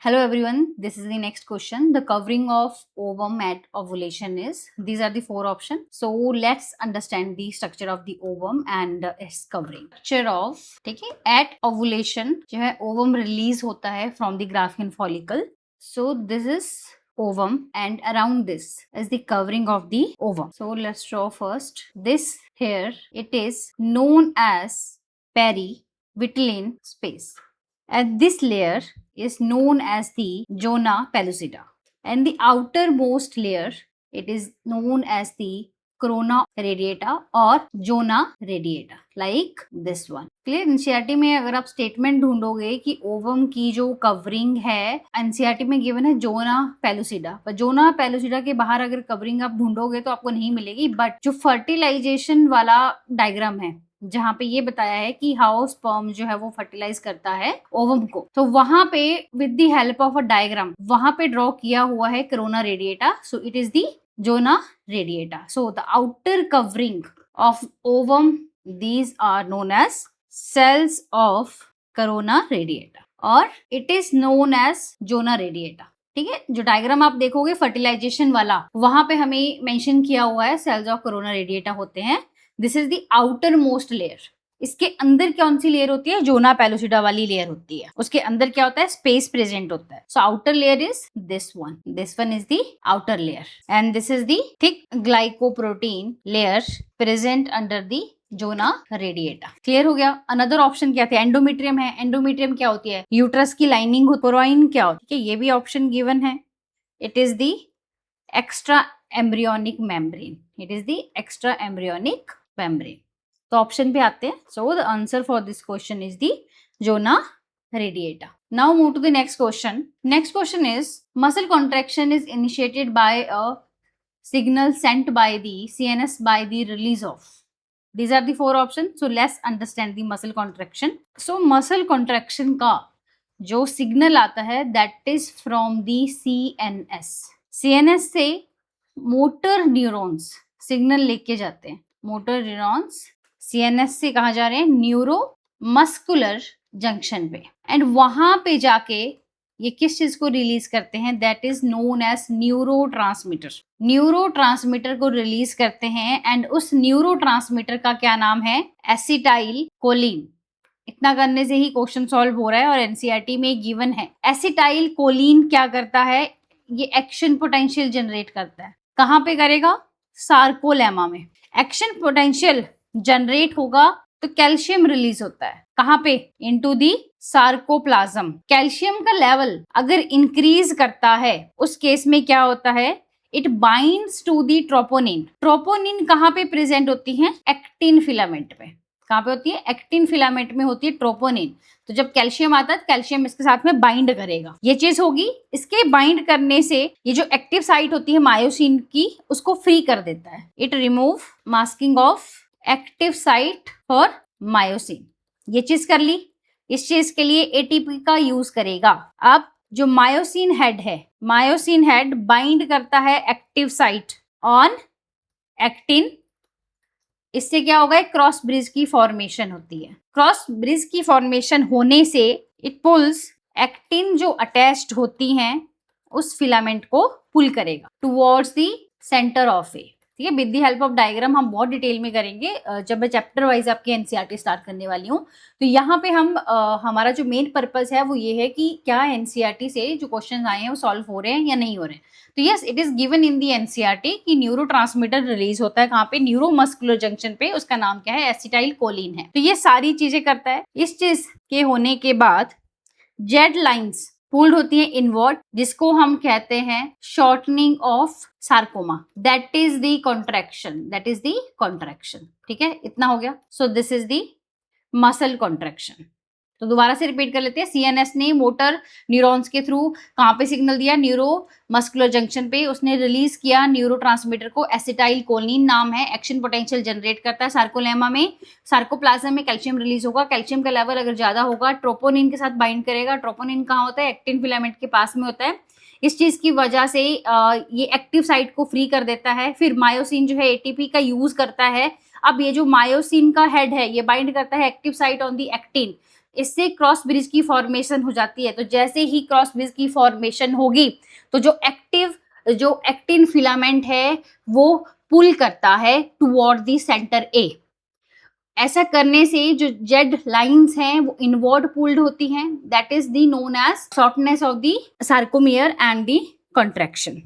Hello everyone, this is the next question. The covering of ovum at ovulation is, these are the four options. So let's understand the structure of the ovum and its covering. Structure of, ठीक है, at ovulation जो है ovum release होता है from the Graafian follicle. So this is ovum and around this is the covering of the ovum. So let's draw first. This here, it is known as perivitelline space. And this layer is known as the zona pellucida. And the outermost layer, it is known as the corona radiata or zona radiata, like this one. Clear? NCERT में अगर आप statement ढूंढोगे कि ovum की जो covering है, NCERT में given है zona pellucida, पर जोना पेलुसिडा के बाहर अगर कवरिंग आप ढूंढोगे तो आपको नहीं मिलेगी। बट जो फर्टिलाइजेशन वाला डायग्राम है जहां पे ये बताया है कि हाउ स्पर्म जो है वो फर्टिलाइज करता है ओवम को, तो वहां पे with the help of a diagram वहां पे ड्रॉ किया हुआ है corona radiata. So it is the zona radiata. So the outer covering of ovum, these are known as cells of corona radiata or it is known as zona radiata. ठीक है, जो diagram आप देखोगे fertilisation वाला वहां पे हमें mention किया हुआ है सेल्स ऑफ कोरोना रेडिएटा होते हैं. This is the outer most layer. इसके अंदर कौन सी लेयर होती है? जोना पेलुसिडा वाली लेयर होती है. उसके अंदर क्या होता है? स्पेस प्रेजेंट होता है. So outer layer is this one is the outer layer and this is the thick glycoprotein layer present under the zona radiata. Clear हो गया? अनदर ऑप्शन क्या थे? एंडोमेट्रियम है. एंडोमेट्रियम क्या होती है? यूट्रस की लाइनिंग. पोरोइन क्या होती है? ये भी ऑप्शन गिवन है. It is the extra embryonic membrane. It is the extra embryonic membrane. तो ऑप्शन पे आते हैं. So the answer for this question is the zona radiata. Now move to the next question. Next question is, muscle contraction is initiated by a signal sent by the CNS by the release of. These are the four options. So let's understand the muscle contraction. So muscle contraction का जो signal आता है that is from the CNS. CNS से motor neurons signal लेके जाते हैं. Motor neurons CNS से कहाँ जा रहे हैं? न्यूरो मस्कुलर जंक्शन पे. एंड वहां पे जाके ये किस चीज को रिलीज करते हैं? That is known as neurotransmitter. Neurotransmitter को रिलीज करते हैं एंड उस न्यूरोट्रांसमीटर का क्या नाम है? Acetyl choline. इतना करने से ही क्वेश्चन सॉल्व हो रहा है और एनसीईआरटी में गिवन है. एसिटाइल कोलिन क्या करता है? ये एक्शन पोटेंशियल जनरेट करता है. कहाँ पे करेगा? सार्कोलेमा में. एक्शन पोटेंशियल जनरेट होगा तो कैल्शियम रिलीज होता है. कहाँ पे? Into the sarcoplasm. कैल्शियम का लेवल अगर इंक्रीज करता है उस केस में क्या होता है? It binds to the troponin. Troponin कहाँ पे प्रेजेंट होती है? एक्टिन फिलामेंट में. कहाँ पे होती है? एक्टिन फिलामेंट में होती है ट्रोपोनिन. तो जब कैल्शियम आता है कैल्शियम इसके साथ में बाइंड करेगा. ये चीज होगी. इसके बाइंड करने से ये जो एक्टिव साइट होती है मायोसिन की उसको फ्री कर देता है. It remove masking of active site for myosin. ये चीज कर ली. इस चीज के लिए एटीपी का यूज करेगा. अब जो मायोसिन हेड है, मायोसिन हेड बाइंड करता है एक्टिव साइट ऑन एक्टिन. इससे क्या होगा? एक क्रॉस ब्रिज की फॉर्मेशन होती है. क्रॉस ब्रिज की फॉर्मेशन होने से इट पुल्स एक्टिन जो अटैच्ड होती हैं उस फिलामेंट को पुल करेगा टुवर्ड्स द सेंटर ऑफ ए. ठीक है, with the help of diagram हम बहुत डिटेल में करेंगे जब मैं चैप्टर वाइज आपकी एनसीईआरटी स्टार्ट करने वाली हूँ. तो यहाँ पे हम हमारा जो मेन पर्पस है वो ये है कि क्या एनसीईआरटी से जो क्वेश्चन आए हैं वो सॉल्व हो रहे हैं या नहीं हो रहे हैं. तो yes, it is given in the NCERT कि न्यूरोट्रांसमीटर रिलीज होता है कहाँ पे? न्यूरोमस्कुलर जंक्शन पे. उसका नाम क्या है? एसिटाइल कोलिन है. तो ये सारी चीजें करता है. इस चीज के होने के बाद जेड लाइन्स पुल्ड होती है इनवर्ड, जिसको हम कहते हैं shortening of sarcoma. That is the contraction. That is the contraction. ठीक है, इतना हो गया. सो this is the muscle contraction. तो दोबारा से रिपीट कर लेते हैं. सीएनएस ने मोटर न्यूरॉन्स के थ्रू कहाँ पे सिग्नल दिया? न्यूरो मस्कुलर जंक्शन पे. उसने रिलीज किया न्यूरोट्रांसमीटर को. एसिटाइल कोलिन नाम है. एक्शन पोटेंशियल जनरेट करता है सार्कोलेमा में. सार्कोप्लाज्म में कैल्शियम रिलीज होगा. कैल्शियम का लेवल अगर ज्यादा होगा ट्रोपोनिन के साथ बाइंड करेगा. ट्रोपोनिन कहाँ होता है? एक्टिन फिलामेंट के पास में होता है. इस चीज की वजह से ये एक्टिव साइट को फ्री कर देता है. फिर मायोसिन जो है एटीपी का यूज करता है. अब ये जो मायोसिन का हेड है ये बाइंड करता है active site on the actin. इससे क्रॉस ब्रिज की फॉर्मेशन हो जाती है। तो जैसे ही क्रॉस ब्रिज की फॉर्मेशन होगी तो जो एक्टिन फिलामेंट है वो पुल करता है टुवर्ड द सेंटर ए। ऐसा करने से जो जेड लाइंस हैं वो इनवर्ड पुल्ड होती हैं, that is the known as shortness of the sarcomere and the contraction.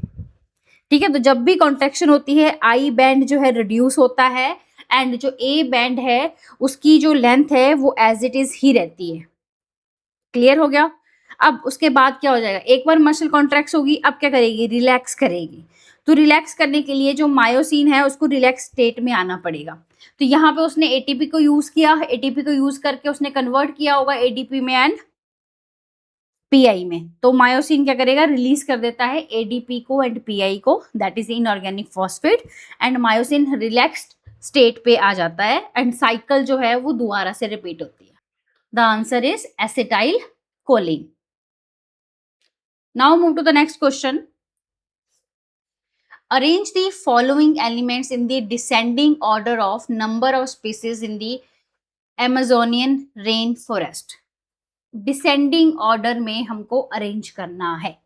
ठीक है, तो जब भी कॉन्ट्रैक्शन होती है आई बैंड जो है रिड्यूस होता है एंड जो ए बैंड है उसकी जो लेंथ है वो एज इट इज ही रहती है। क्लियर हो गया? अब उसके बाद क्या हो जाएगा, एक बार मसल कॉन्ट्रैक्ट होगी, अब क्या करेगी, रिलैक्स करेगी। तो रिलैक्स करने के लिए जो मायोसिन है उसको रिलैक्स स्टेट में आना पड़ेगा। तो यहाँ पे उसने एटीपी को यूज किया, एटीपी को यूज करके उसने कन्वर्ट किया होगा एडीपी में एंड पीआई में। तो मायोसिन क्या करेगा, रिलीज कर देता है एडीपी को एंड पीआई को, that is inorganic phosphate, and myosin relaxed state पे आ जाता है एंड साइकिल जो है वो दोबारा से रिपीट होती है। The answer is acetyl choline. Now move to the next question. Arrange the following elements in the descending order of number of species in the Amazonian rainforest. Descending order में हमको arrange करना है।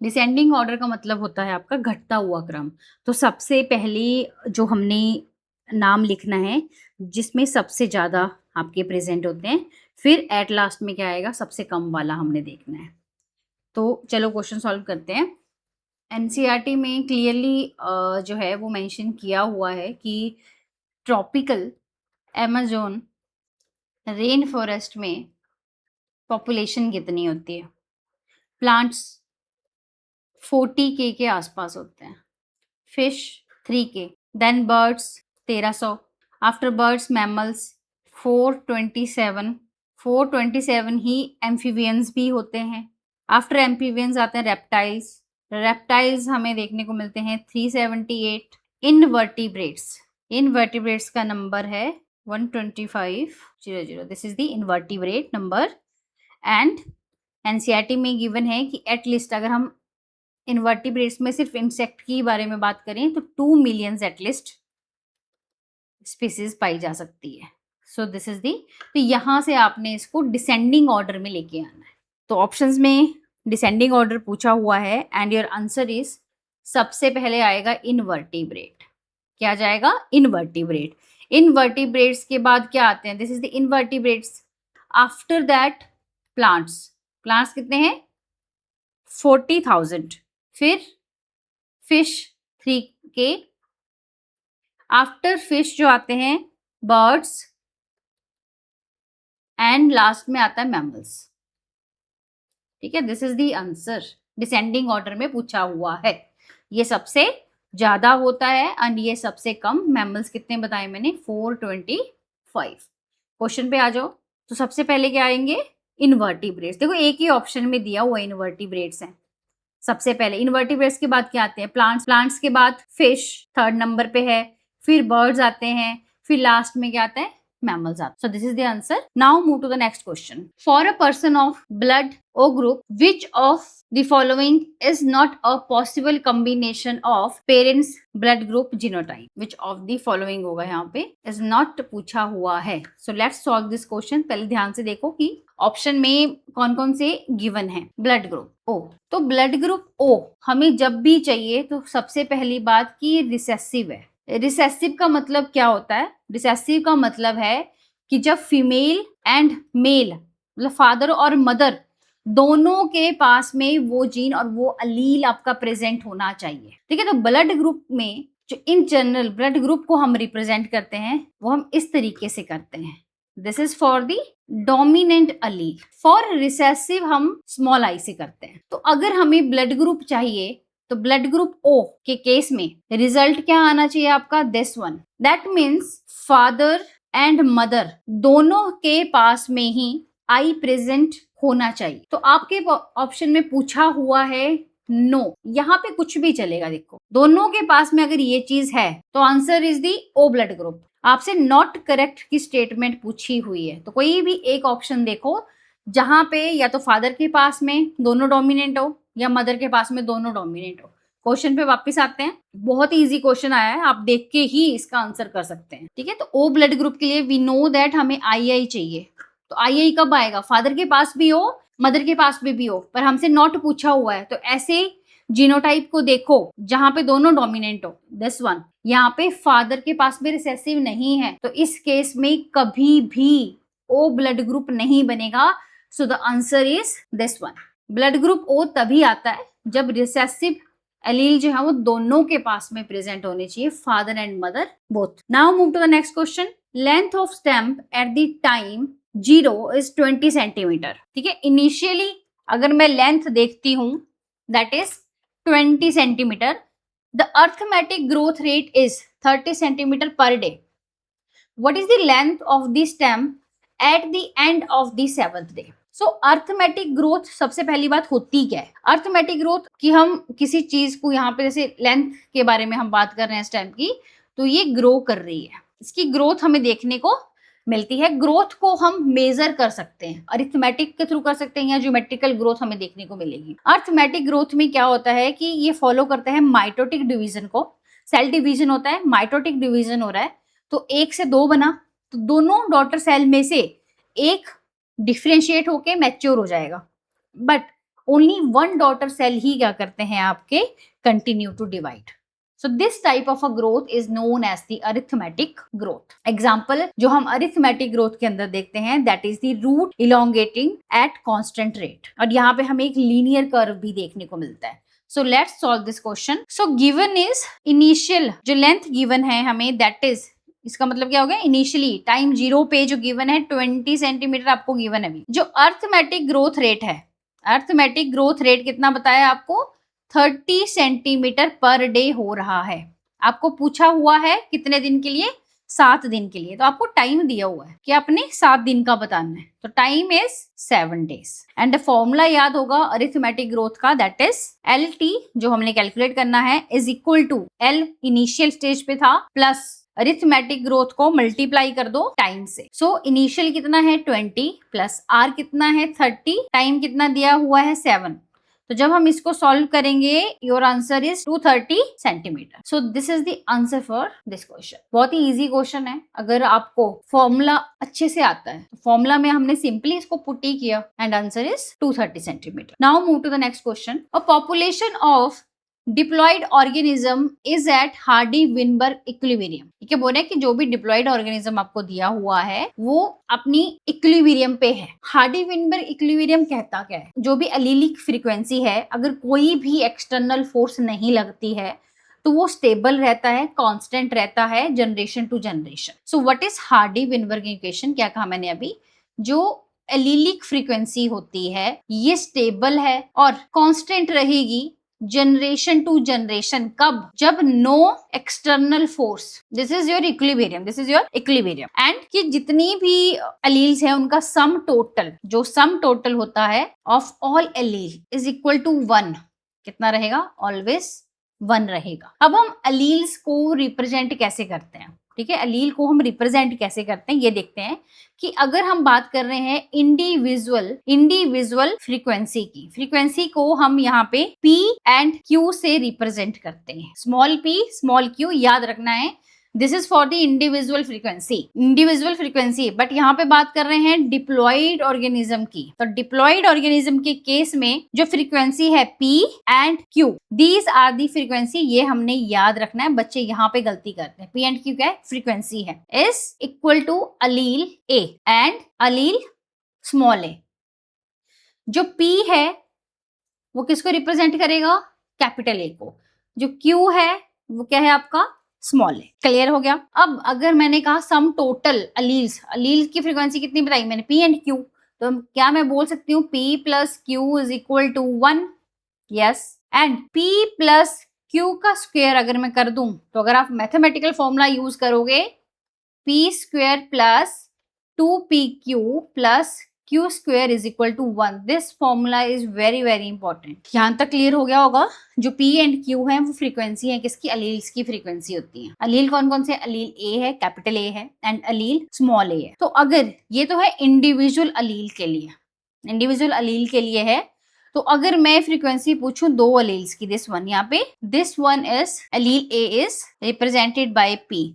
Descending order का मतलब होता है आपका घटता हुआ क्रम। तो सबसे पहले जो हमने नाम लिखना है जिसमें सबसे ज्यादा आपके प्रेजेंट होते हैं, फिर एट लास्ट में क्या आएगा, सबसे कम वाला हमने देखना है। तो चलो क्वेश्चन सॉल्व करते हैं। एनसीईआरटी में क्लियरली जो है वो मेंशन किया हुआ है कि ट्रॉपिकल अमेज़न रेन फॉरेस्ट में पॉपुलेशन कितनी होती है। प्लांट्स 40K के आसपास होते हैं, fish 3K, then birds 1300, after birds mammals 427 ही एम्फीबियंस भी होते हैं। आफ्टर एम्फीबियंस आते हैं रेप्टाइल्स हमें देखने को मिलते हैं 378। इनवर्टिब्रेट्स का नंबर है 12500, this is the invertebrate number. And NCERT में गिवन है कि एटलीस्ट अगर हम इनवर्टिब्रेट्स में सिर्फ इंसेक्ट की बारे में बात करें तो 2 मिलियन एटलीस्ट स्पीसीज पाई जा सकती है। सो दिस इज दी, तो यहां से आपने इसको डिसेंडिंग ऑर्डर में लेके आना है। तो ऑप्शंस में डिसेंडिंग ऑर्डर पूछा हुआ है एंड योर आंसर इज, सबसे पहले आएगा इनवर्टिब्रेट। क्या जाएगा, इनवर्टिब्रेट। इनवर्टिब्रेट्स के बाद क्या आते हैं, this is the invertebrates. After that plants कितने हैं 40,000, फिर फिश 3K, आफ्टर फिश जो आते हैं बर्ड्स, एंड लास्ट में आता है मैमल्स। ठीक है, this is the answer. Descending order में पूछा हुआ है, ये सबसे ज्यादा होता है एंड ये सबसे कम। मैमल्स कितने बताए मैंने, 425। क्वेश्चन पे आ जाओ। तो सबसे पहले क्या आएंगे, इनवर्टिब्रेट्स। देखो एक ही ऑप्शन में दिया हुआ इनवर्टिब्रेट्स हैं। सबसे पहले इनवर्टिब्रेट्स के बाद क्या आते हैं, प्लांट्स के बाद फिश 3rd नंबर पे है, फिर बर्ड्स आते हैं, फिर लास्ट में क्या आता है, mammals are. So this is the answer. Now move to the next question. For a person of blood O group, which of the following is not a possible combination of parents blood group genotype? Which of the following होगा यहाँ पे, is not पूछा हुआ है। So let's solve this question. पहले ध्यान से देखो कि ऑप्शन में कौन कौन से गिवन है। ब्लड ग्रुप ओ, तो ब्लड ग्रुप ओ हमें जब भी चाहिए तो सबसे पहली बात कि रिसेसिव है। रिसेसिव का मतलब क्या होता है, रिसेसिव का मतलब है कि जब फीमेल एंड मेल मतलब फादर और मदर दोनों के पास में वो जीन और वो अलील आपका प्रेजेंट होना चाहिए। ठीक है, तो ब्लड ग्रुप में जो इन जनरल ब्लड ग्रुप को हम रिप्रेजेंट करते हैं वो हम इस तरीके से करते हैं, this is for the dominant Aleel. For recessive हम स्मॉल आई से करते हैं। तो अगर हमें ब्लड ग्रुप चाहिए तो ब्लड ग्रुप ओ के केस में रिजल्ट क्या आना चाहिए आपका, this one. That means father and mother दोनों के पास में ही आई प्रेजेंट होना चाहिए। तो आपके ऑप्शन में पूछा हुआ है नो, यहाँ पे कुछ भी चलेगा। देखो दोनों के पास में अगर ये चीज है तो answer is the O blood group. आपसे नॉट करेक्ट की स्टेटमेंट पूछी हुई है तो कोई भी एक ऑप्शन देखो जहां पे या तो फादर के पास में दोनों डोमिनेंट हो या मदर के पास में दोनों डोमिनेंट हो। क्वेश्चन पे वापस आते हैं, बहुत ही इजी क्वेश्चन आया है, आप देख के ही इसका आंसर कर सकते हैं। ठीक है, तो ओ ब्लड ग्रुप के लिए वी नो दैट हमें आई चाहिए। तो आई कब आएगा? फादर के पास भी हो, मदर के पास भी हो, पर हमसे नॉट पूछा हुआ है। तो ऐसे जीनोटाइप को देखो जहां पे दोनों डोमिनेंट हो, दिस वन। यहाँ पे फादर के पास भी रिसेसिव नहीं है, तो इस केस में कभी भी ओ ब्लड ग्रुप नहीं बनेगा। So the answer is this one. Blood group O तभी आता है जब रिसेसिव एलील जो है वो दोनों के पास में प्रेजेंट होने चाहिए, father and mother both. Now move to the next question. Length of stem at the time 0 is 20 centimetre. ठीक है, इनिशियली अगर मैं लेंथ देखती हूं that is 20 centimetre. The arithmetic growth rate is 30 centimetre per day. What is the length of the stem at the end of the 7th day? So arithmetic growth सबसे पहली बात होती क्या है? अर्थमेटिक ग्रोथ कि हम किसी चीज को यहाँ पे जैसे लेंथ के बारे में हम बात कर रहे हैं स्टेम की, तो ये ग्रो कर रही है, इसकी ग्रोथ हमें देखने को मिलती है। ग्रोथ को हम मेजर कर सकते हैं, अरिथमेटिक के थ्रू कर सकते हैं या ज्योमेट्रिकल ग्रोथ हमें देखने को मिलेगी। अर्थमेटिक ग्रोथ में क्या होता है कि ये फॉलो करता है माइटोटिक डिवीजन को। सेल डिवीजन होता है, माइटोटिक डिवीजन हो रहा है, तो 1 से 2 बना, तो दोनों डॉटर सेल में से एक डिफरेंशिएट होके मैच्योर हो जाएगा, बट ओनली 1 डॉटर सेल ही क्या करते हैं आपके continue to divide. So this type of a growth is known as the arithmetic growth. Example जो हम arithmetic growth के अंदर देखते हैं that is the root elongating at constant rate, और यहाँ पे हमें एक linear curve भी देखने को मिलता है। So let's solve this question. So given is initial जो length given है हमें that is, इसका मतलब क्या हो गया? इनिशियली टाइम 0 पे जो गिवन है 20 सेंटीमीटर आपको गिवन है। अभी जो अर्थमेटिक ग्रोथ रेट है, अर्थमेटिक ग्रोथ रेट कितना बताया आपको? 30 सेंटीमीटर पर डे हो रहा है। आपको पूछा हुआ है कितने दिन के लिए? 7 दिन के लिए। तो आपको टाइम दिया हुआ है कि आपने 7 दिन का बताना है, तो time is 7 days. And formula याद होगा अरिथमेटिक ग्रोथ का, दैट इज LT जो हमने कैलकुलेट करना है is equal to L initial stage पे था प्लस अरिथमेटिक ग्रोथ को मल्टीप्लाई कर दो टाइम से। सो इनिशियल कितना है 20 प्लस R कितना है 30, टाइम कितना दिया हुआ है 7। तो जब हम इसको सॉल्व करेंगे your answer is 230 centimetre. So this is the answer for this question. बहुत ही इजी क्वेश्चन है, अगर आपको फॉर्मूला अच्छे से आता है। फॉर्मूला में हमने सिंपली इसको पुट ही किया and answer is 230 centimetre. Now move to the next question. A population of diploid organism is at Hardy Weinberg equilibrium. ठीक है, बोले कि जो भी डिप्लॉयड ऑर्गेनिज्म आपको दिया हुआ है वो अपनी इक्विलिब्रियम पे है। हार्डी-विनबर्ग इक्विलिब्रियम कहता क्या है? जो भी एलीलिक फ्रीक्वेंसी है, अगर कोई भी एक्सटर्नल फोर्स नहीं लगती है तो वो स्टेबल रहता है, कांस्टेंट रहता है generation to generation. So what is Hardy Weinberg equation? क्या कहा मैंने अभी? जो एलीलिक फ्रीक्वेंसी होती है ये स्टेबल है और कांस्टेंट रहेगी जनरेशन टू जनरेशन। कब? जब no external force. This is your equilibrium, this is your equilibrium. And कि जितनी भी एलील्स है उनका सम टोटल, जो सम टोटल होता है of all allele is equal to 1। कितना रहेगा? ऑलवेज 1 रहेगा। अब हम एलील्स को रिप्रेजेंट कैसे करते हैं? ठीक है, एलील को हम रिप्रेजेंट कैसे करते हैं ये देखते हैं कि अगर हम बात कर रहे हैं इंडिविजुअल फ्रीक्वेंसी की, फ्रीक्वेंसी को हम यहाँ पे P एंड Q से रिप्रेजेंट करते हैं। स्मॉल p स्मॉल q याद रखना है, this is for the individual frequency. But यहाँ पे बात कर रहे हैं डिप्लॉयड ऑर्गेनिज्म की। तो डिप्लॉयड ऑर्गेनिज्म के केस में जो फ्रीक्वेंसी है P and Q, these are the frequency. ये हमने याद रखना है, बच्चे यहाँ पे गलती करते हैं। P एंड Q क्या है? फ्रीक्वेंसी है। Is equal to allele A and allele small a। जो P है वो किसको रिप्रेजेंट करेगा? कैपिटल A को। जो Q है वो क्या है आपका? स्मॉल है। क्लियर हो गया? अब अगर मैंने कहा सम टोटल अलील्स की फ्रीक्वेंसी कितनी बताई मैंने? P and Q। तो क्या मैं बोल सकती हूँ P plus Q is equal to 1? Yes. And P plus Q का स्क्वायर अगर मैं कर दूं, तो अगर आप मैथमेटिकल फॉर्मूला यूज करोगे P square plus 2PQ plus Q square is equal to 1। This formula is very very important. यहाँ तक क्लियर हो गया होगा? जो P एंड Q है वो फ्रीक्वेंसी है किसकी? अलील्स की फ्रीक्वेंसी होती है। अलील कौन कौन से? अलील A है, कैपिटल A है, एंड अलील स्मॉल a है। तो अगर ये तो है इंडिविजुअल अलील के लिए, इंडिविजुअल अलील के लिए है। तो अगर मैं फ्रीक्वेंसी पूछूं 2 अलील्स की, दिस वन यहाँ पे, this one is allele A is represented by P।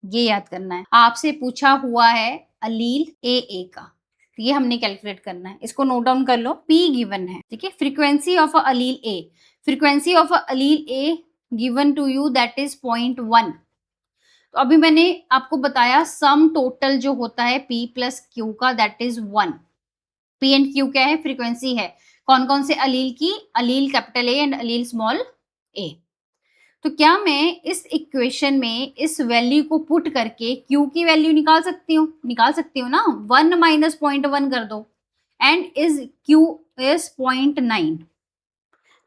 ये याद करना है। आपसे पूछा हुआ है अलील AA का, तो ये हमने कैलकुलेट करना है, इसको नोट डाउन कर लो। P गिवन है, ठीक है। Frequency of a allele A, frequency of a allele A गिवन टू यू दैट इज 0.1। तो अभी मैंने आपको बताया सम टोटल जो होता है P प्लस Q का that is 1। P and Q क्या है? फ्रीक्वेंसी है। कौन कौन से अलील की? Allele capital A and allele small a। तो क्या मैं इस इक्वेशन में इस वैल्यू को पुट करके Q की वैल्यू निकाल सकती हूँ? निकाल सकती हूँ ना। 1 माइनस 0.1 कर दो एंड इज Q इज 0.9।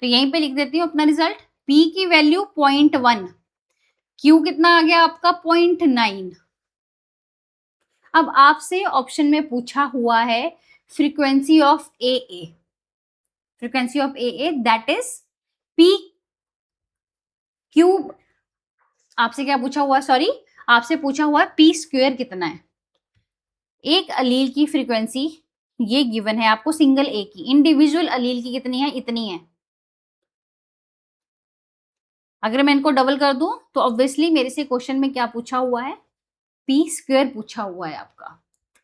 तो यहीं पे लिख देती हूँ अपना रिजल्ट। P की वैल्यू 0.1, Q कितना आ गया आपका? 0.9। अब आपसे ऑप्शन में पूछा हुआ है frequency of AA, frequency of AA that is P cube. आपसे क्या पूछा हुआ? सॉरी, आपसे पूछा हुआ P स्क्वायर कितना है। एक अलील की फ्रीक्वेंसी ये गिवन है आपको, सिंगल ए की। इंडिविजुअल अलील की कितनी है? इतनी है। अगर मैं इनको डबल कर दूं तो ऑब्वियसली मेरे से क्वेश्चन में क्या पूछा हुआ है? P स्क्वायर पूछा हुआ है आपका।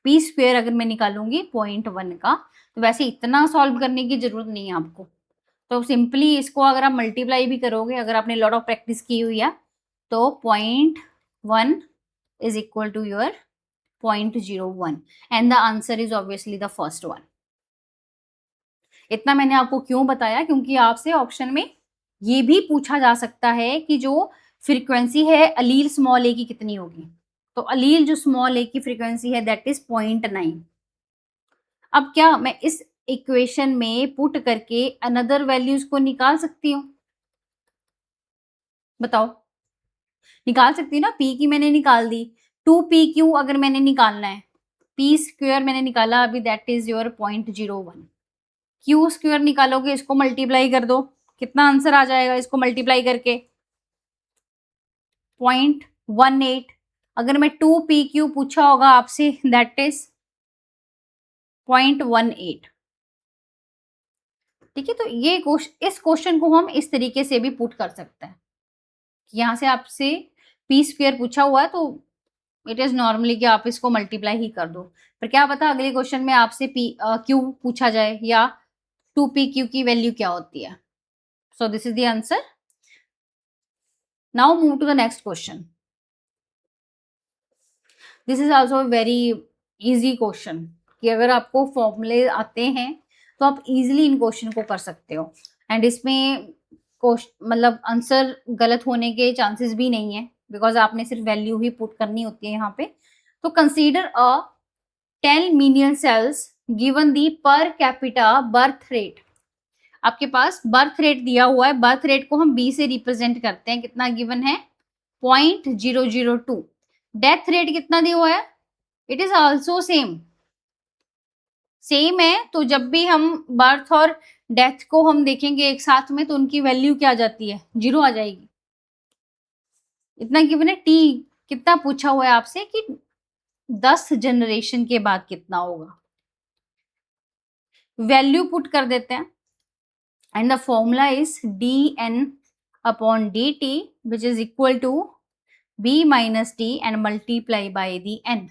P स्क्वायर अगर मैं निकालूंगी 0.1 का, तो वैसे इतना सॉल्व करने की जरूरत नहीं है आपको। तो सिंपली इसको अगर आप मल्टीप्लाई भी करोगे, अगर आपने लॉट ऑफ प्रैक्टिस की हुई है, तो 0.1 is equal to your 0.01 and the answer is obviously the first one. इतना मैंने आपको क्यों बताया? क्योंकि आपसे ऑप्शन में ये भी पूछा जा सकता है कि जो फ्रीक्वेंसी है अलील स्मॉल ए की कितनी होगी। तो अलील जो स्मॉल ए की फ्रीक्वेंसी है दैट इज 0.9। अब क्या मैं इस इक्वेशन में पुट करके अनदर वैल्यूज को निकाल सकती हूँ? बताओ, निकाल सकती हूँ ना। P की मैंने निकाल दी, 2PQ अगर मैंने निकालना है, P स्क्वायर मैंने निकाला अभी that is your 0.01। Q square निकालोगे, इसको मल्टीप्लाई कर दो, कितना आंसर आ जाएगा इसको मल्टीप्लाई करके? 0.18। अगर मैं 2PQ पूछा होगा आपसे दैट इज 0.18। ठीक है, तो ये इस क्वेश्चन को हम इस तरीके से भी पुट कर सकते हैं। यहाँ से आपसे P स्क्वायर पूछा हुआ है तो इट इज नॉर्मली कि आप इसको मल्टीप्लाई ही कर दो। पर क्या पता अगले क्वेश्चन में आपसे Q पूछा जाए या 2PQ की वैल्यू क्या होती है। So this is the answer. Now move to the next question. This is also very easy question कि अगर आपको फॉर्मूले आते हैं तो आप इजीली इन क्वेश्चन को कर सकते हो एंड इसमें मतलब आंसर गलत होने के चांसेस भी नहीं है बिकॉज आपने सिर्फ वैल्यू ही पुट करनी होती है यहाँ पे। तो consider a 10 million cells given the per capita birth rate. आपके पास बर्थ रेट दिया हुआ है, बर्थ रेट को हम B से रिप्रेजेंट करते हैं। कितना गिवन है? 0.002। डेथ रेट कितना दिया हुआ है? It is also same, same है। तो जब भी हम बर्थ और डेथ को हम देखेंगे एक साथ में तो उनकी वैल्यू क्या आ जाती है? 0 आ जाएगी। इतना गिवन है। T कितना पूछा हुआ है आपसे कि 10 जनरेशन के बाद कितना होगा। वैल्यू पुट कर देते हैं and the formula is dn upon dt which is equal to b minus T and multiply by the n।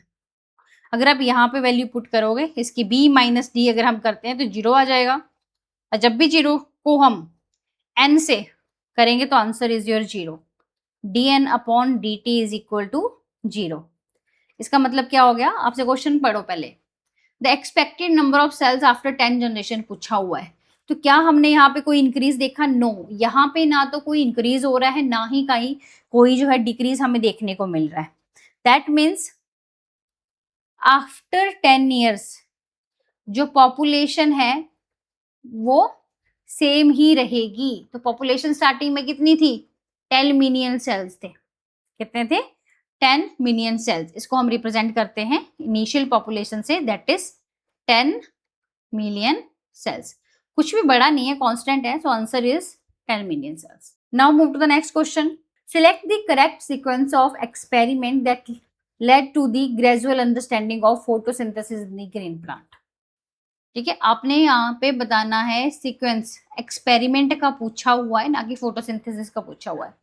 अगर आप यहाँ पे वैल्यू पुट करोगे इसकी b माइनस डी अगर हम करते हैं तो 0 आ जाएगा, और जब भी 0 को हम n से करेंगे तो answer is your 0। dn upon dt is equal to 0। इसका मतलब क्या हो गया? आपसे क्वेश्चन पढ़ो पहले। The expected number of cells after 10 generation पूछा हुआ है। तो क्या हमने यहाँ पे कोई इंक्रीज देखा? नो, यहाँ पे ना तो कोई इंक्रीज हो रहा है ना ही कहीं कोई जो है डिक्रीज हमें देखने को मिल रहा है। दैट मीन्स आफ्टर 10 ईयर्स जो पॉपुलेशन है वो सेम ही रहेगी। तो पॉपुलेशन स्टार्टिंग में कितनी थी? 10 मिलियन सेल्स थे। कितने थे? 10 मिलियन सेल्स। इसको हम रिप्रेजेंट करते हैं इनिशियल पॉपुलेशन से दैट इज 10 मिलियन सेल्स। कुछ भी बड़ा नहीं है, कांस्टेंट है। So answer is 10 million cells. Now move to the next question. Select the correct sequence of experiment that led to the gradual understanding of photosynthesis in the green plant. ठीक है, आपने यहाँ पे बताना है सीक्वेंस। एक्सपेरिमेंट का पूछा हुआ है ना कि फोटोसिंथेसिस का पूछा हुआ है।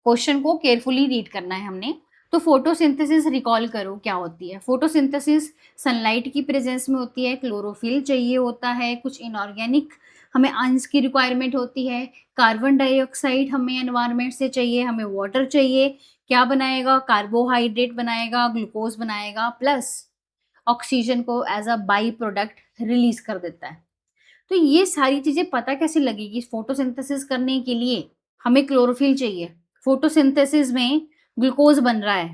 क्वेश्चन को केयरफुली रीड करना है हमने। तो फोटोसिंथेसिस रिकॉल करो क्या होती है। फोटोसिंथेसिस सनलाइट की प्रेजेंस में होती है, क्लोरोफिल चाहिए होता है, कुछ इनऑर्गेनिक हमें अंश की रिक्वायरमेंट होती है, कार्बन डाइऑक्साइड हमें एनवायरनमेंट से चाहिए, हमें वाटर चाहिए, क्या बनाएगा, कार्बोहाइड्रेट बनाएगा, ग्लूकोज बनाएगा, प्लस ऑक्सीजन को as a by product release कर देता है। तो ये सारी चीजें पता कैसे लगेगी, फोटोसिंथेसिस करने के लिए हमें क्लोरोफिल चाहिए, फोटोसिंथेसिस में ग्लूकोज बन रहा है,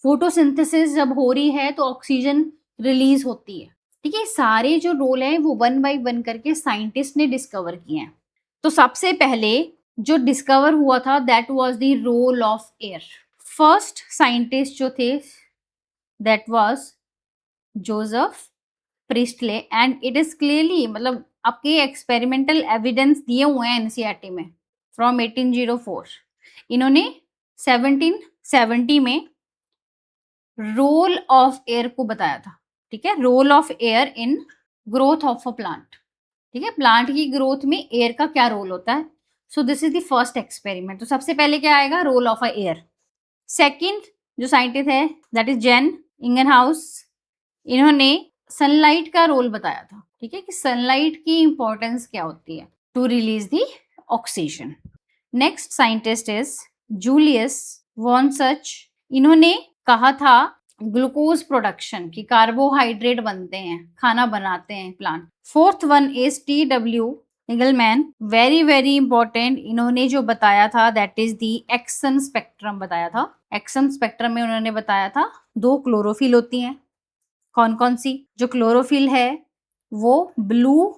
फोटोसिंथेसिस जब हो रही है तो ऑक्सीजन रिलीज होती है। ठीक है, सारे जो रोल है वो वन बाय वन करके साइंटिस्ट ने डिस्कवर किए हैं। तो सबसे पहले जो डिस्कवर हुआ था that was the role of air. First scientist जो थे that was Joseph Priestley and it is clearly, मतलब आपके एक्सपेरिमेंटल एविडेंस दिए हुए हैं एनसीईआरटी में फ्रॉम 1804। इन्होंने 1770 में रोल ऑफ एयर को बताया था। ठीक है, role of air in growth of a plant. ठीक है, प्लांट की ग्रोथ में एयर का क्या रोल होता है। So this is the first experiment. तो सबसे पहले क्या आएगा, role of a air. Second जो साइंटिस्ट है दैट इज जेन इंगनहाउस, इन्होंने सनलाइट का रोल बताया था। ठीक है, कि सनलाइट की इंपॉर्टेंस क्या होती है to release the oxygen. Next scientist is Julius von Sachs, इन्होंने कहा था ग्लूकोज प्रोडक्शन की कार्बोहाइड्रेट बनते हैं, खाना बनाते हैं plant. Fourth one is T W. Engelmann, very very important, इन्होंने जो बताया था that is the action spectrum बताया था। एक्सन स्पेक्ट्रम में उन्होंने बताया था दो क्लोरोफिल होती हैं, कौन कौन सी, जो क्लोरोफिल है वो ब्लू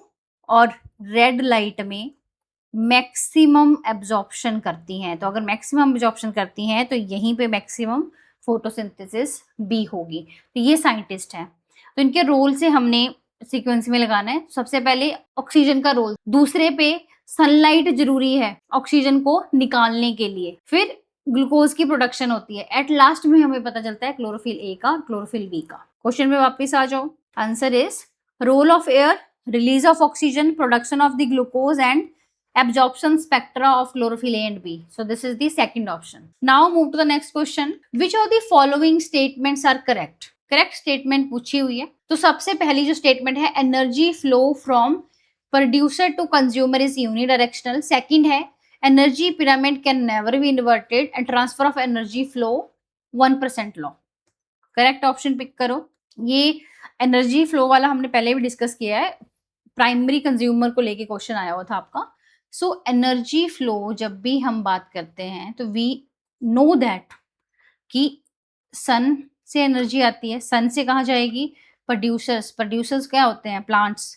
और रेड लाइट में मैक्सिमम एब्जॉर्प्शन करती हैं। तो अगर मैक्सिमम एब्जॉर्प्शन करती हैं तो यहीं पे मैक्सिमम फोटोसिंथेसिस भी होगी। तो ये साइंटिस्ट हैं, तो इनके रोल से हमने सीक्वेंस में लगाना है। सबसे पहले ऑक्सीजन का रोल, दूसरे पे सनलाइट जरूरी है ऑक्सीजन को निकालने के लिए, फिर ग्लूकोज की प्रोडक्शन होती है, एट लास्ट में हमें पता चलता है क्लोरोफिल ए का, क्लोरोफिल बी का। क्वेश्चन में वापस आ जाओ। Answer is role of air, release of oxygen, production of the glucose and absorption spectra of chlorophyll A and B. So this is the second option. Now move to the next question. Which of the following statements are correct? Correct statement पूछी हुई है। तो सबसे पहली जो statement है energy flow from producer to consumer is unidirectional. Second है energy pyramid can never be inverted and transfer of energy flow 1% law. Correct option pick करो। ये energy flow वाला हमने पहले भी डिस्कस किया है, प्राइमरी कंज्यूमर को लेके क्वेश्चन आया हुआ था आपका। सो एनर्जी फ्लो जब भी हम बात करते हैं तो वी नो दैट कि सन से एनर्जी आती है, सन से कहाँ जाएगी, प्रोड्यूसर्स, प्रोड्यूसर्स क्या होते हैं, प्लांट्स।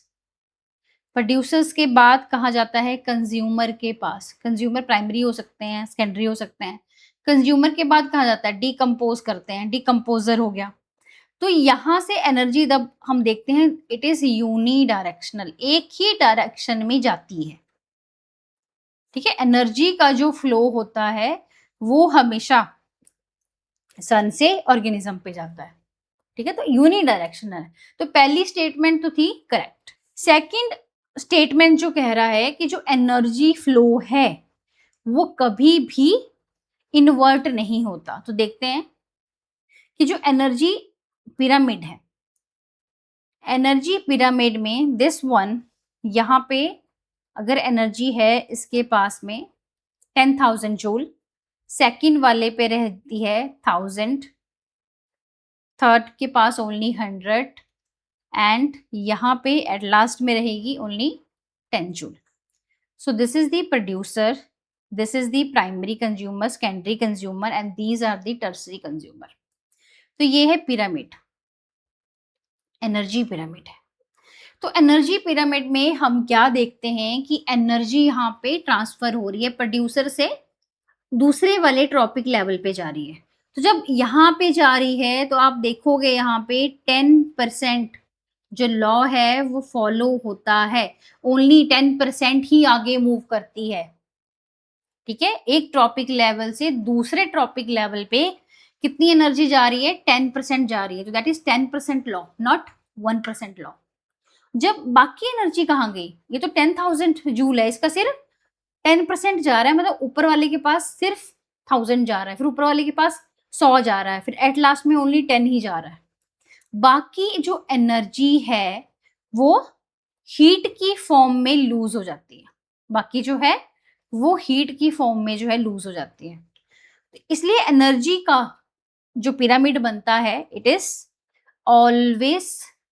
प्रोड्यूसर्स के बाद कहाँ जाता है, कंज्यूमर के पास। कंज्यूमर प्राइमरी हो सकते हैं, सेकेंडरी हो सकते हैं। कंज्यूमर के बाद कहाँ जाता है, डीकम्पोज करते हैं, डीकम्पोजर हो गया। तो यहां से एनर्जी जब हम देखते हैं इट इज यूनी डायरेक्शनल, एक ही डायरेक्शन में जाती है। ठीक है, एनर्जी का जो फ्लो होता है वो हमेशा सन से ऑर्गेनिज्म पे जाता है। ठीक है, तो यूनी डायरेक्शनल है। तो पहली स्टेटमेंट तो थी करेक्ट। सेकंड स्टेटमेंट जो कह रहा है कि जो एनर्जी फ्लो है वो कभी भी इन्वर्ट नहीं होता। तो देखते हैं कि जो एनर्जी पिरामिड है, एनर्जी पिरामिड में दिस वन, यहाँ पे अगर एनर्जी है इसके पास में 10,000 जूल, सेकंड वाले पे रहती है 1000, थर्ड के पास ओनली 100 एंड यहाँ पे एट लास्ट में रहेगी only 10 joule. So this is the producer, this is the primary consumer, secondary consumer and these are the tertiary consumer. तो ये है पिरामिड, एनर्जी पिरामिड है। तो एनर्जी पिरामिड में हम क्या देखते हैं कि एनर्जी यहाँ पे ट्रांसफर हो रही है, प्रोड्यूसर से दूसरे वाले ट्रॉपिक लेवल पे जा रही है। तो जब यहाँ पे जा रही है तो आप देखोगे यहाँ पे 10% जो लॉ है वो फॉलो होता है, ओनली 10% ही आगे मूव करती है। ठीक है, एक ट्रॉपिक लेवल से दूसरे ट्रॉपिक लेवल पे कितनी एनर्जी जा रही है, 10% जा रही है। तो that is 10% law, not 1% law. जब बाकी एनर्जी कहाँ गई, ये तो 10,000 जूल है, इसका सिर्फ 10% जा रहा है, मतलब ऊपर वाले के पास सिर्फ 1000 जा रहा है, फिर ऊपर वाले के पास 100 जा रहा है, फिर एट लास्ट में ओनली 10 ही जा रहा है। बाकी जो एनर्जी है वो हीट की फॉर्म में लूज हो जाती है, बाकी जो है वो हीट की फॉर्म में जो है लूज हो जाती है। इसलिए एनर्जी का जो पिरामिड बनता है इट इज ऑलवेज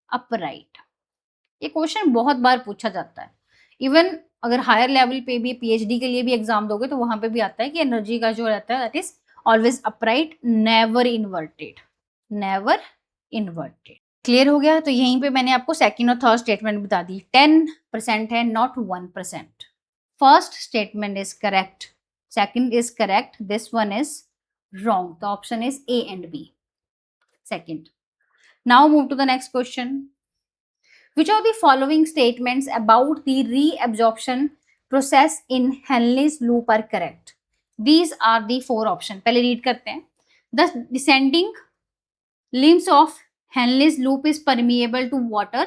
अपराइट। ये क्वेश्चन बहुत बार पूछा जाता है, इवन अगर हायर लेवल पे भी पीएचडी के लिए भी एग्जाम दोगे तो वहां पे भी आता है कि एनर्जी का जो रहता है that is always upright, never inverted, never inverted. Clear हो गया? तो यहीं पे मैंने आपको सेकंड और थर्ड स्टेटमेंट बता दी। 10% है, not 1%। First statement is correct, second is correct, this one is wrong. The option is A and B. Second. Now move to the next question. Which of the following statements about the reabsorption process in Henle's loop are correct? These are the four options. पहले read करते हैं. The descending limbs of Henle's loop is permeable to water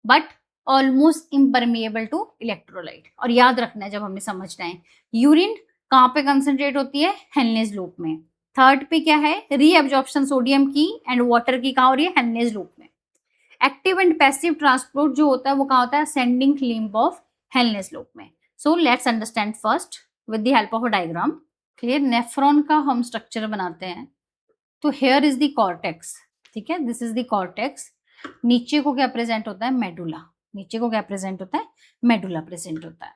but almost impermeable to electrolyte. और याद रखना है जब हमने समझना है, यूरिन कहाँ पे कंसंट्रेट होती है? हेनलेज लूप में। थर्ड पे क्या है? रीअब्जॉर्प्शन सोडियम की एंड वाटर की कहाँ हो रही है? हेनलेज लूप में। एक्टिव एंड पैसिव ट्रांसपोर्ट जो होता है वो कहाँ होता है? Ascending limb of Henle's loop में। So let's understand first with the help of a diagram. Clear? Nephron का हम स्ट्रक्चर बनाते हैं, तो हेयर इज द कॉर्टेक्स, ठीक है, दिस इज द कॉर्टेक्स। नीचे को क्या प्रेजेंट होता है? मेडुला। नीचे को क्या प्रेजेंट होता है? मेडुला प्रेजेंट होता है।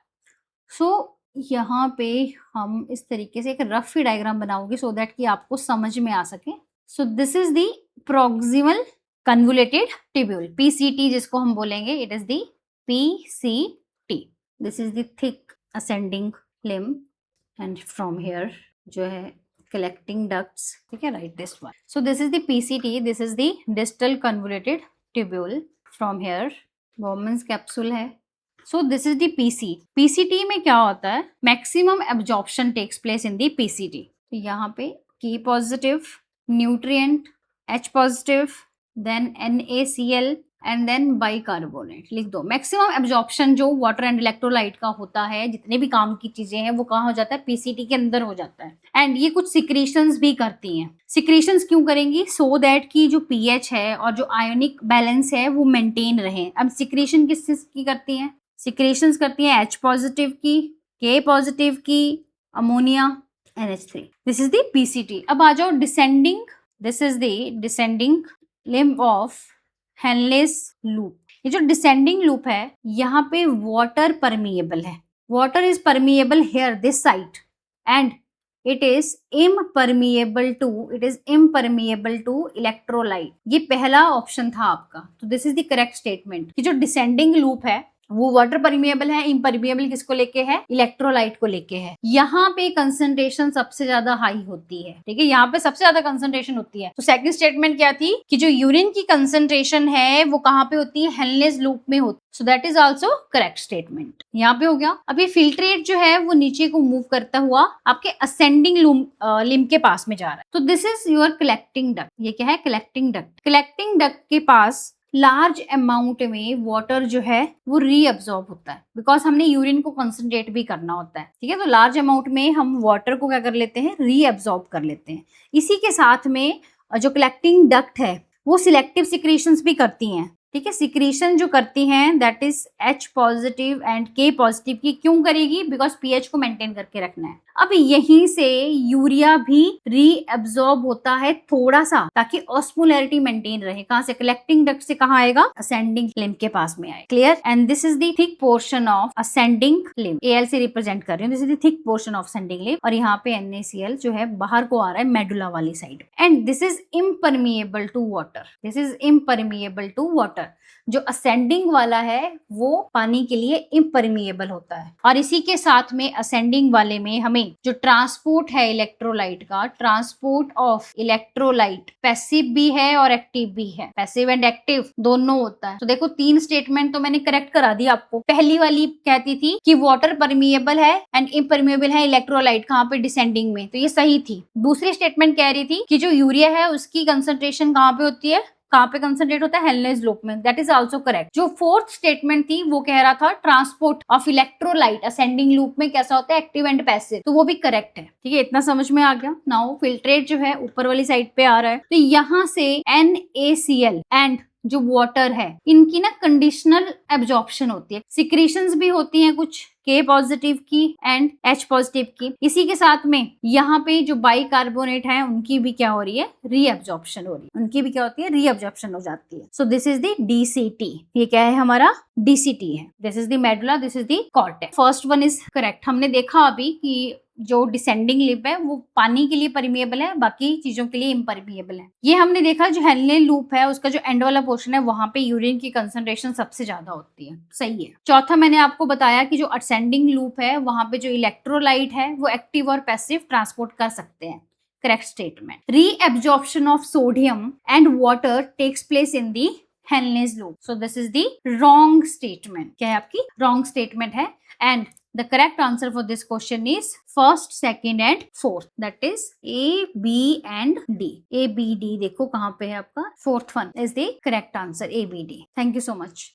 सो यहाँ पे हम इस तरीके से एक रफ ही डायग्राम बनाओगे सो दैट कि आपको समझ में आ सके। So this is the proximal convoluted tubule, PCT जिसको हम बोलेंगे, it is the PCT. This is the thick ascending limb and from here जो है कलेक्टिंग डक्ट्स, ठीक है, right this one. So this is the PCT, this is the distal convoluted tubule. From here Bowman's capsule है। So this is the PC. PCT में क्या होता है? Maximum absorption takes place in the PCT. तो यहाँ पे K positive, nutrient, H positive, then NaCl and then bicarbonate लिख दो। मैक्सिमम एब्जॉर्प्शन जो वाटर एंड इलेक्ट्रोलाइट का होता है, जितने भी काम की चीजें हैं वो कहाँ हो जाता है? पीसीटी के अंदर हो जाता है। एंड ये कुछ सिक्रीशंस भी करती हैं। सिक्रीशंस क्यों करेंगी? सो दैट की जो पीएच है और जो आयोनिक बैलेंस है वो मेंटेन रहे। अब सिक्रीशन किस चीज की करती हैं? सिक्रेशंस करती हैं H पॉजिटिव की, K पॉजिटिव की, ammonia, NH3। This is the PCT. अब आ जाओ descending, this is the descending limb of Henle's loop. ये जो डिसेंडिंग लूप है यहाँ पे वाटर परमिएबल है, water is permeable here this side and it is impermeable to electrolyte. ये पहला ऑप्शन था आपका, तो this is the correct statement कि जो डिसेंडिंग लूप है वो वाटर परमिएबल है, इम्परमिएबल किसको लेके है? इलेक्ट्रोलाइट को लेके है। यहाँ पे कंसंट्रेशन सबसे ज्यादा हाई होती है, ठीक है, यहाँ पे सबसे ज्यादा कंसंट्रेशन होती है। तो सेकंड स्टेटमेंट क्या थी कि जो यूरिन की कंसंट्रेशन है वो कहाँ पे होती है? हेनलेज लूप में होती है। So that is also correct statement. यहाँ पे हो गया। अब ये फिल्ट्रेट जो है वो नीचे को मूव करता हुआ आपके असेंडिंग लिम्ब के पास में जा रहा है। तो this is your collecting duct. ये क्या है? Collecting duct. कलेक्टिंग डक्ट के पास लार्ज अमाउंट में वाटर जो है वो रीअब्सॉर्ब होता है, बिकॉज हमने यूरिन को कंसंट्रेट भी करना होता है, ठीक है। तो लार्ज अमाउंट में हम वाटर को क्या कर लेते हैं? रीअब्सॉर्ब कर लेते हैं। इसी के साथ में जो कलेक्टिंग डक्ट है वो सिलेक्टिव सिक्रीशंस भी करती हैं, ठीक है। सिक्रीशन जो करती हैं that is H positive and K positive की। क्यों करेगी? बिकॉज पीएच को मेंटेन करके रखना है। अब यहीं से यूरिया भी रीअब्सॉर्ब होता है थोड़ा सा, ताकि ऑस्मोलैरिटी मेंटेन रहे। कहां से? कलेक्टिंग डक्ट से कहां आएगा? असेंडिंग लिम्ब के पास में आए। Clear? And this is the thick portion of ascending limb. AL से रिप्रेजेंट कर रही हूँ। This is the thick portion of ascending limb और यहाँ पे NaCl जो है बाहर को आ रहा है मेडुला वाली साइड। And this is impermeable to water. This is impermeable to water. जो असेंडिंग वाला है वो पानी के लिए इम्परमिएबल होता है। और इसी के साथ में असेंडिंग वाले में हमें जो ट्रांसपोर्ट है इलेक्ट्रोलाइट का, ट्रांसपोर्ट ऑफ इलेक्ट्रोलाइट पैसिव भी है और एक्टिव भी है। पैसिव एंड एक्टिव दोनों होता है। तो देखो 3 स्टेटमेंट तो मैंने करेक्ट करा दी आपको। पहली वाली कहती थी कि वाटर परमिएबल है एंड इम्परमिएबल है इलेक्ट्रोलाइट, कहाँ पे? डिसेंडिंग में, तो ये सही थी। दूसरी स्टेटमेंट कह रही थी कि जो यूरिया है उसकी कंसंट्रेशन कहाँ पे होती है? कहाँ पे कंसंट्रेट होता है? हेलनेस लूप में। That is also correct. जो फोर्थ स्टेटमेंट थी वो कह रहा था transport of electrolyte ascending loop में कैसा होता है? Active and passive. तो वो भी करेक्ट है। ठीक है, इतना समझ में आ गया। नाउ फिल्ट्रेट जो है ऊपर वाली साइड पे आ रहा है, तो यहाँ से NaCl एंड जो वाटर है इनकी ना कंडीशनल एब्जॉर्प्शन होती है, सिक्रीशंस भी होती हैं कुछ K पॉजिटिव की एंड H पॉजिटिव की। इसी के साथ में यहाँ पे जो बाइकार्बोनेट है उनकी भी क्या हो रही है? रीअब्जॉर्प्शन हो रही है। उनकी भी क्या होती है? रीअब्जॉर्प्शन हो जाती है। So this is the DCT। ये क्या है हमारा? DCT है। This is the medulla, this is the cortex. First one is correct. हमने देखा अभी कि जो डिसेंडिंग लिप है वो पानी के लिए परमिएबल है, बाकी चीजों के लिए इम्परमिएबल है। ये हमने देखा जो हेलनेल लूप है उसका जो एंड वाला पोर्शन है वहां पे यूरिन की कंसंट्रेशन सबसे ज्यादा होती है। सही है। चौथा मैंने आपको बताया कि जो असेंडिंग लूप है वहां पे जो इलेक्ट्रोलाइट है वो एक्टिव और पैसिव ट्रांसपोर्ट कर सकते हैं। Correct statement. Reabsorption of sodium and water takes place in the हेलनेस loop. So this is the wrong statement. क्या है आपकी? रॉन्ग स्टेटमेंट है। And the correct answer for this question is first, second and fourth, that is A, B and D. A, B, D देखो कहाँ पे है आपका? Fourth one is the correct answer, A, B, D. Thank you so much.